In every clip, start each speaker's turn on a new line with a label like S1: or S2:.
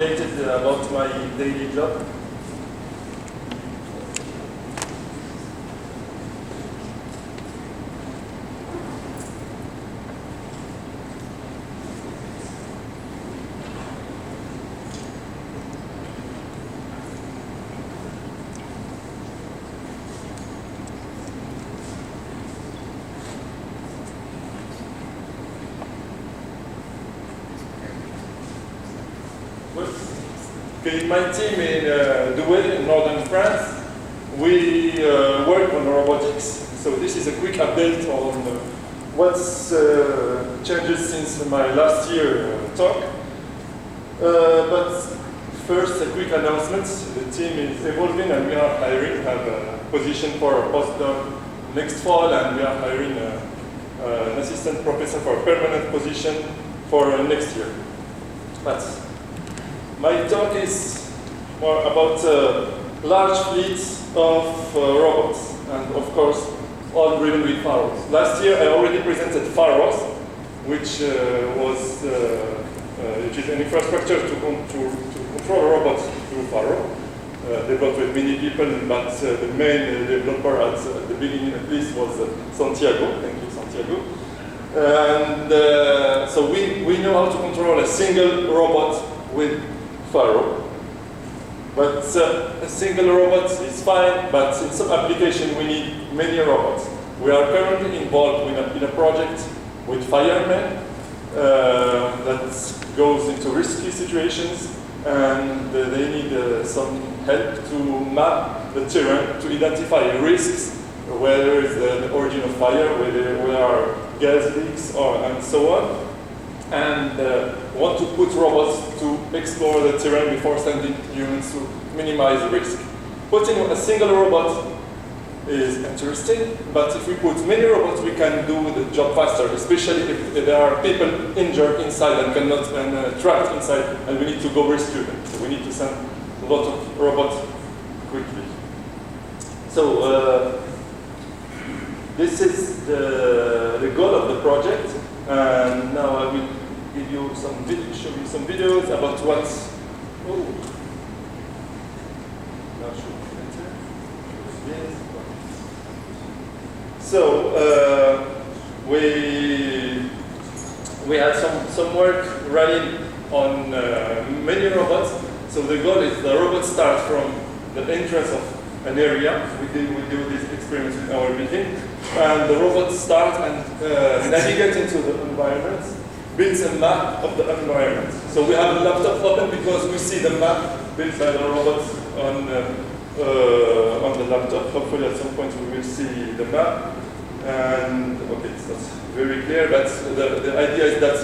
S1: About my daily job. Okay, my team in Douai, in northern France, we work on robotics. So this is a quick update on what's changes since my last year talk. But first, a quick announcement. The team is evolving and we are hiring. We have a position for a postdoc next fall, and we are hiring an assistant professor for a permanent position for next year. But my talk is more about large fleets of robots, and of course, all driven with Pharos. Last year, I already presented Pharos, which is an infrastructure to control robots through Pharos, developed with many people, but the main developer at the beginning, at least, was Santiago. Thank you, Santiago. And so we know how to control a single robot with Pharos. But a single robot is fine, but in some application we need many robots. We are currently involved in a project with firemen that goes into risky situations, and they need some help to map the terrain, to identify risks, whether it's the origin of fire, whether there are gas leaks, and so on. And want to put robots to explore the terrain before sending humans to minimize risk. Putting a single robot is interesting, but if we put many robots, we can do the job faster, especially if there are people injured inside and cannot trapped inside, and we need to go rescue them. So we need to send a lot of robots quickly. So this is the goal of the project, and now I will give you show you some videos about what's. Oh, not sure. So we had some work running on many robots. So the goal is the robots start from the entrance of an area. We do this experiment in our building, and the robots start and navigate into the environment. Builds a map of the environment. So we have a laptop open because we see the map built by the robots on the laptop. Hopefully at some point we will see the map. And okay, it's not very clear, but the idea is that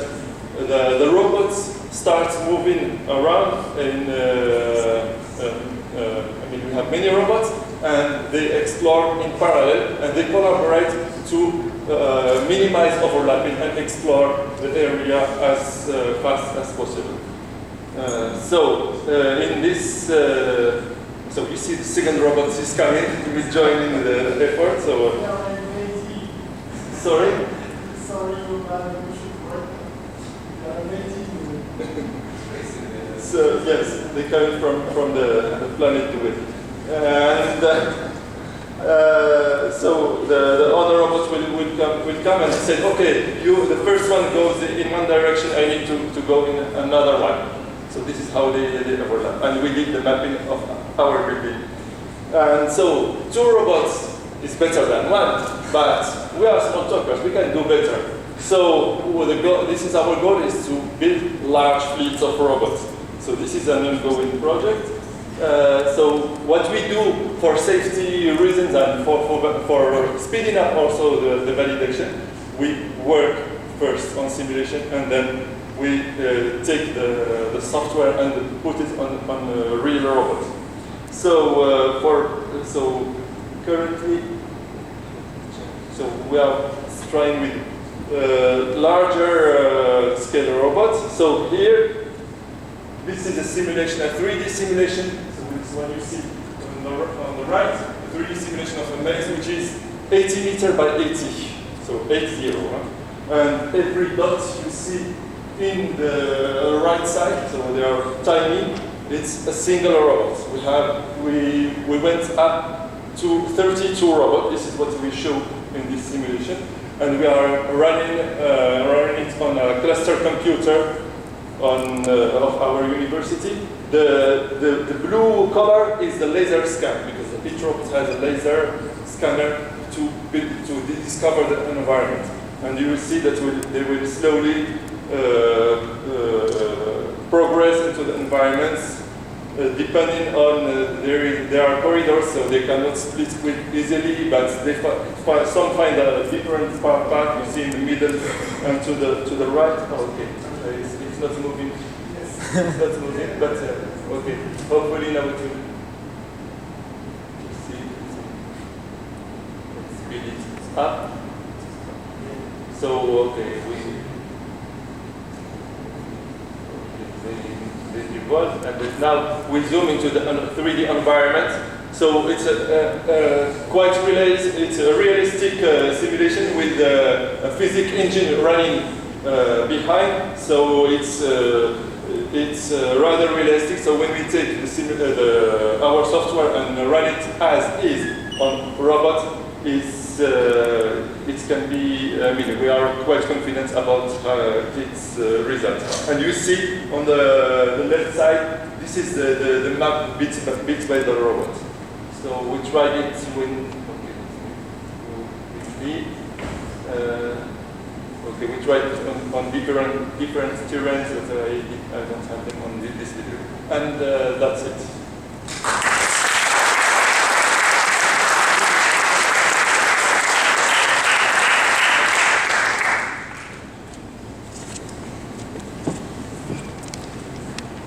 S1: the robots start moving around in, I mean, we have many robots, and they explore in parallel, and they collaborate to minimize overlapping and explore the area as fast as possible. In this, so you see the second robot is coming to be joining the effort. So, sorry?
S2: Sorry,
S1: So yes, they come from the planet Douai. And so the other robots will come and say, okay, the first one goes in one direction, I need to go in another one. So this is how they overlap. And we did the mapping of our building. And so 2 robots is better than 1, but we are small talkers, we can do better. So this is our goal, is to build large fleets of robots. So this is an ongoing project. So what we do for safety reasons and for speeding up also the validation, we work first on simulation, and then we take the software and put it on a real robot. So currently, so we are trying with larger scale robots. So here, this is a simulation, a 3D simulation. So this one you see on the right, a 3D simulation of a maze, which is 80 meters by 80. So 80. And every dot you see in the right side, so they are tiny. It's a single robot. We went up to 32 robots. This is what we show in this simulation, and we are running it on a cluster computer of our university. The blue color is the laser scan, because each robot has a laser scanner to discover the environment. And you will see that they will slowly progress into the environments, depending on there are corridors, so they cannot split easily, but some find a different path. You see in the middle and to the right. Oh, okay, it's not moving. It's not moving, but okay. Hopefully now it will. See, let's speed it up. So okay, they evolved, and now we zoom into the 3D environment. So it's quite realistic. It's a realistic simulation with a physics engine running behind. So it's rather realistic. So when we take our software and run it as is on robot, it can be. I mean, we are quite confident about its results. And you see on the left side, this is the map bit by the robot. So we tried it when. Okay, we tried it on different terrains, but I don't have them on this video. And that's it.